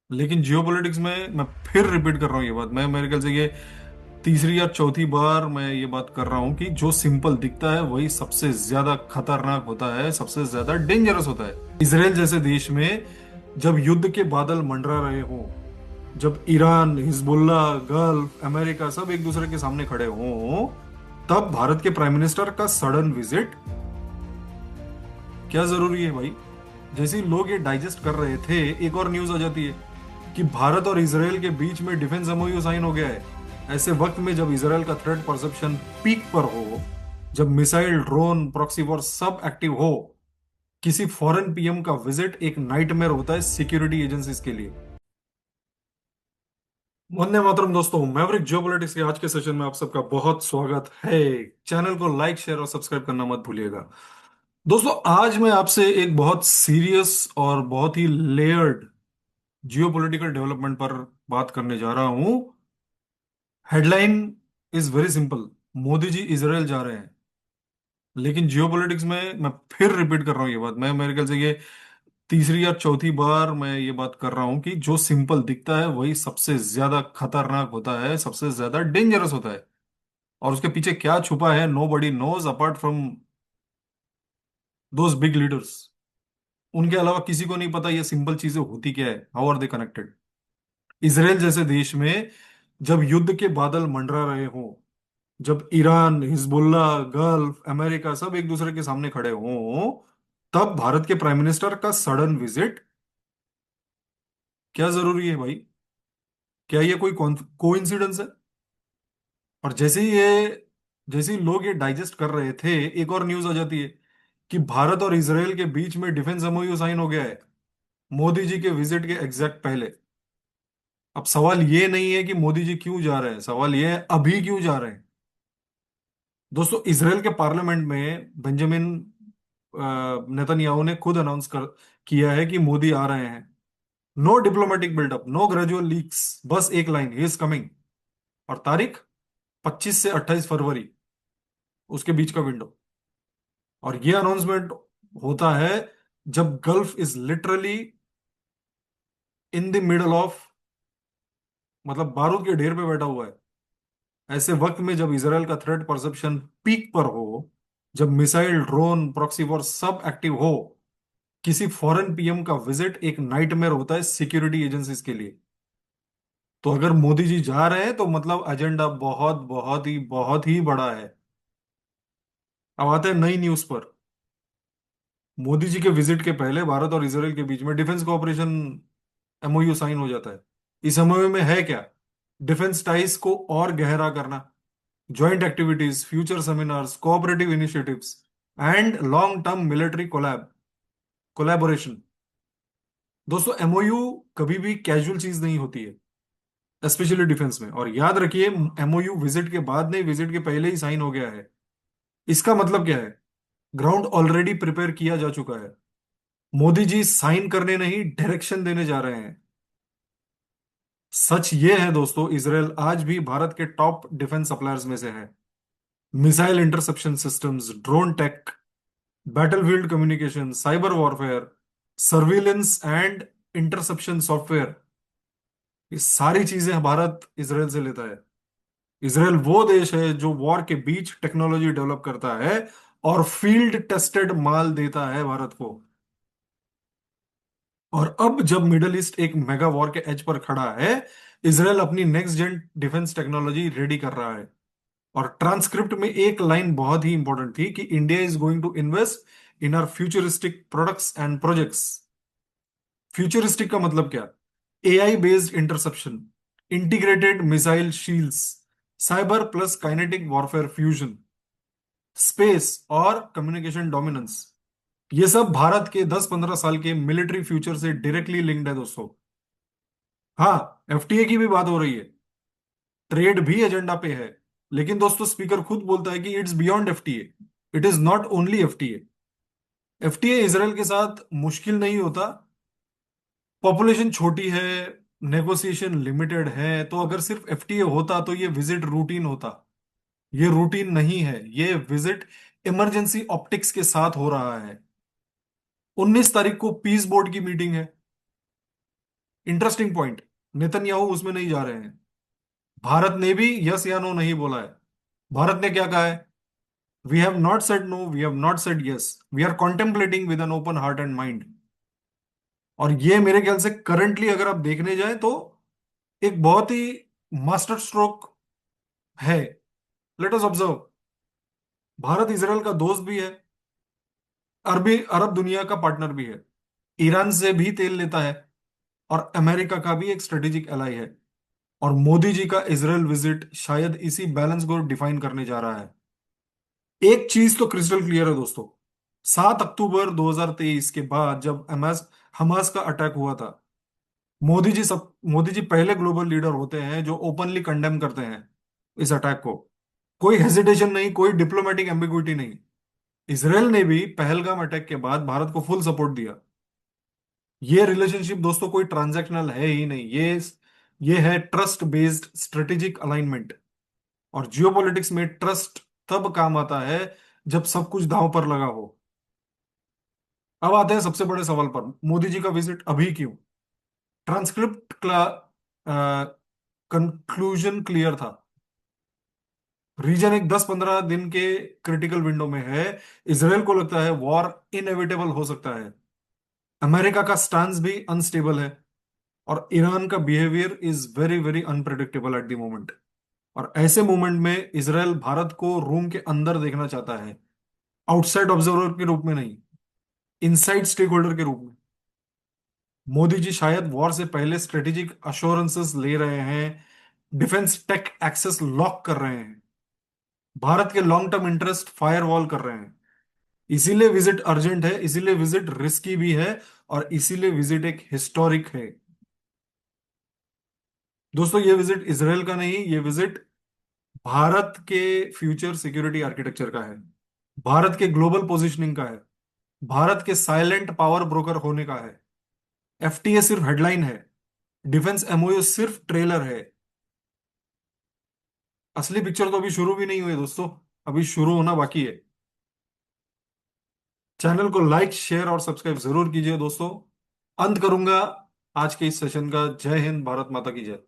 लेकिन जियोपॉलिटिक्स में मैं फिर रिपीट कर रहा हूँ ये बात। मैं मेरे ख्याल से ये तीसरी या चौथी बार मैं ये बात कर रहा हूँ कि जो सिंपल दिखता है वही सबसे ज्यादा खतरनाक होता है, सबसे ज्यादा डेंजरस होता है। इसराइल जैसे देश में जब युद्ध के बादल मंडरा रहे हों, जब ईरान, हिजबुल्ला, गल्फ, अमेरिका सब एक दूसरे के सामने खड़े हों, तब भारत के प्राइम मिनिस्टर का सडन विजिट क्या जरूरी है भाई? जैसे ही लोग ये डाइजेस्ट कर रहे थे, एक और न्यूज आ जाती है कि भारत और इसराइल के बीच में डिफेंस एमओयू साइन हो गया है। ऐसे वक्त में जब इसराइल का थ्रेट परसेप्शन पीक पर हो, जब मिसाइल, ड्रोन, प्रॉक्सी वॉर सब एक्टिव हो, किसी फॉरेन पीएम का विजिट एक नाइटमेयर होता है सिक्योरिटी एजेंसीज के लिए। वंदे मातरम दोस्तों, मैवरिक जियोपॉलिटिक्स के आज के सेशन में आप सबका बहुत स्वागत है। चैनल को लाइक, शेयर और सब्सक्राइब करना मत भूलिएगा। दोस्तों, आज मैं आपसे एक बहुत सीरियस और बहुत ही लेयर्ड जियोपॉलिटिकल डेवलपमेंट पर बात करने जा रहा हूं। Headline is very simple, Modi ji Israel जा रहे हैं। लेकिन जियोपॉलिटिक्स में मैं फिर रिपीट कर रहा हूं ये बात। मैं मेरे ख्याल से ये तीसरी या चौथी बार मैं ये बात कर रहा हूं कि जो सिंपल दिखता है वही सबसे ज्यादा खतरनाक होता है, सबसे ज्यादा डेंजरस होता है। और उसके पीछे क्या छुपा है, nobody knows apart from those big leaders. उनके अलावा किसी को नहीं पता ये सिंपल चीजें होती क्या है, how are they connected. Israel जैसे देश में जब युद्ध के बादल मंडरा रहे हों, जब ईरान, हिजबुल्ला, गल्फ, अमेरिका सब एक दूसरे के सामने खड़े हों, तब भारत के प्राइम मिनिस्टर का सडन विजिट क्या जरूरी है भाई? क्या ये कोई कोइंसिडेंस है? और जैसे ही लोग ये डाइजेस्ट कर रहे थे, एक और न्यूज आ जाती है कि भारत और इसराइल के बीच में डिफेंस एमओयू साइन हो गया है, मोदी जी के विजिट के एग्जैक्ट पहले। अब सवाल ये नहीं है कि मोदी जी क्यों जा रहे हैं, सवाल ये है अभी क्यों जा रहे हैं। दोस्तों, इसराइल के पार्लियामेंट में बेंजामिन नेतन्याहू ने खुद अनाउंस कर किया है कि मोदी आ रहे हैं। No diplomatic buildup, no gradual leaks, बस एक लाइन, ही इज कमिंग। और तारीख 25 से 28 फरवरी, उसके बीच का विंडो। और ये अनाउंसमेंट होता है जब gulf is literally in the middle of, मतलब बारूद के ढेर पे बैठा हुआ है। ऐसे वक्त में जब इसराइल का थ्रेट परसेप्शन पीक पर हो, जब मिसाइल, ड्रोन, प्रॉक्सी वॉर सब एक्टिव हो, किसी फॉरेन पीएम का विजिट एक नाइटमेयर होता है सिक्योरिटी एजेंसीज के लिए। तो अगर मोदी जी जा रहे हैं तो मतलब एजेंडा बहुत बहुत ही बड़ा है। अब आते हैं नई न्यूज पर। मोदी जी के विजिट के पहले भारत और इसराइल के बीच में डिफेंस कोऑपरेशन एमओयू साइन हो जाता है। इस एमओयू में है क्या? डिफेंस टाइज को और गहरा करना, joint activities, future seminars, cooperative initiatives and long term military collaboration. दोस्तों, एमओयू कभी भी कैजुअल चीज नहीं होती है, स्पेशली डिफेंस में। और याद रखिए, एमओयू विजिट के बाद नहीं, विजिट के पहले ही साइन हो गया है। इसका मतलब क्या है? ग्राउंड ऑलरेडी प्रिपेयर किया जा चुका है। मोदी जी साइन करने नहीं, डायरेक्शन देने जा रहे हैं। सच ये है दोस्तों, इसराइल आज भी भारत के टॉप डिफेंस सप्लायर्स में से है। Missile interception systems, drone tech, battlefield communication, cyber warfare, surveillance and interception software, ये सारी चीजें भारत इसराइल से लेता है। इसराइल वो देश है जो वॉर के बीच टेक्नोलॉजी डेवलप करता है और फील्ड टेस्टेड माल देता है भारत को। और अब जब मिडल ईस्ट एक मेगा वॉर के एज पर खड़ा है, इसराइल अपनी next gen defence technology ready कर रहा है। और ट्रांसक्रिप्ट में एक लाइन बहुत ही इंपॉर्टेंट थी कि India is going to invest in our futuristic products and projects. Futuristic का मतलब क्या? AI based interception, integrated missile shields, cyber plus kinetic warfare fusion, space और कम्युनिकेशन डोमिनेंस। ये सब भारत के 10-15 साल के मिलिट्री फ्यूचर से डायरेक्टली लिंक्ड है दोस्तों। हाँ, एफटीए की भी बात हो रही है, ट्रेड भी एजेंडा पे है। लेकिन दोस्तों, स्पीकर खुद बोलता है कि it's beyond FTA, it is not only FTA. FTA Israel के साथ मुश्किल नहीं होता, पॉपुलेशन छोटी है, नेगोशिएशन लिमिटेड है। तो अगर सिर्फ एफटीए होता तो ये विजिट रूटीन होता। ये रूटीन नहीं है, ये विजिट इमरजेंसी ऑप्टिक्स के साथ हो रहा है। 19 तारीख को पीस बोर्ड की मीटिंग है। इंटरेस्टिंग पॉइंट, नेतन्याहू उसमें नहीं जा रहे हैं। भारत ने भी यस या नो नहीं बोला है। भारत ने क्या कहा है? We have not said no, we have not said yes, we are contemplating with an open heart and mind. और ये मेरे ख्याल से करंटली अगर आप देखने जाए तो एक बहुत ही मास्टर स्ट्रोक है। Let us observe, Bharat Israel का दोस्त भी है, अरबी अरब दुनिया का पार्टनर भी है, ईरान से भी तेल लेता है, और अमेरिका का भी एक स्ट्रेटेजिक एलाई है। और मोदी जी का इसराइल विजिट शायद इसी बैलेंस को डिफाइन करने जा रहा है। एक चीज तो क्रिस्टल क्लियर है दोस्तों, 7 अक्टूबर 2023 के बाद जब हमास हमास का अटैक हुआ था, मोदी जी पहले ग्लोबल लीडर होते हैं जो ओपनली कंडेम करते हैं इस अटैक को। कोई हेजिटेशन नहीं, कोई डिप्लोमेटिक एम्बिगुइटी नहीं। इसराइल ने भी पहलगाम अटैक के बाद भारत को फुल सपोर्ट दिया। ये रिलेशनशिप दोस्तों कोई ट्रांजैक्शनल है ही नहीं, ये है ट्रस्ट बेस्ड स्ट्रेटेजिक अलाइनमेंट। और जियोपॉलिटिक्स में ट्रस्ट तब काम आता है जब सब कुछ दांव पर लगा हो। अब आते हैं सबसे बड़े सवाल पर, मोदी जी का विजिट अभी क्यों? ट्रांसक्रिप्ट क्ला कंक्लूजन क्लियर था। रीजन एक 10-15 दिन के क्रिटिकल विंडो में है। इसराइल को लगता है वॉर इनएविटेबल हो सकता है, अमेरिका का स्टांस भी अनस्टेबल है, और ईरान का behaviour is very very unpredictable at the moment. और ऐसे मोमेंट में इसराइल भारत को रूम के अंदर देखना चाहता है, आउटसाइड ऑब्जर्वर के रूप में नहीं, इनसाइड स्टेक होल्डर के रूप में। मोदी जी शायद वॉर से पहले स्ट्रेटेजिक अश्योरेंसेस ले रहे हैं, डिफेंस टेक एक्सेस लॉक कर रहे हैं, भारत के long term interest fire wall कर रहे हैं। इसीलिए विजिट अर्जेंट है, इसीलिए विजिट रिस्की भी है, और इसीलिए विजिट एक हिस्टोरिक है। दोस्तों ये विजिट इसराइल का नहीं, ये विजिट भारत के फ्यूचर सिक्योरिटी आर्किटेक्चर का है, भारत के ग्लोबल पोजीशनिंग का है, भारत के साइलेंट पावर ब्रोकर होने का है। एफटीए सिर्फ हेडलाइन है, डिफेंस एमओयू सिर्फ ट्रेलर है। असली पिक्चर तो अभी शुरू भी नहीं हुई है दोस्तों, अभी शुरू होना बाकी है। चैनल को लाइक शेयर और सब्सक्राइब जरूर कीजिए दोस्तों। अंत करूंगा आज के इस सेशन का। जय हिंद, भारत माता की जय।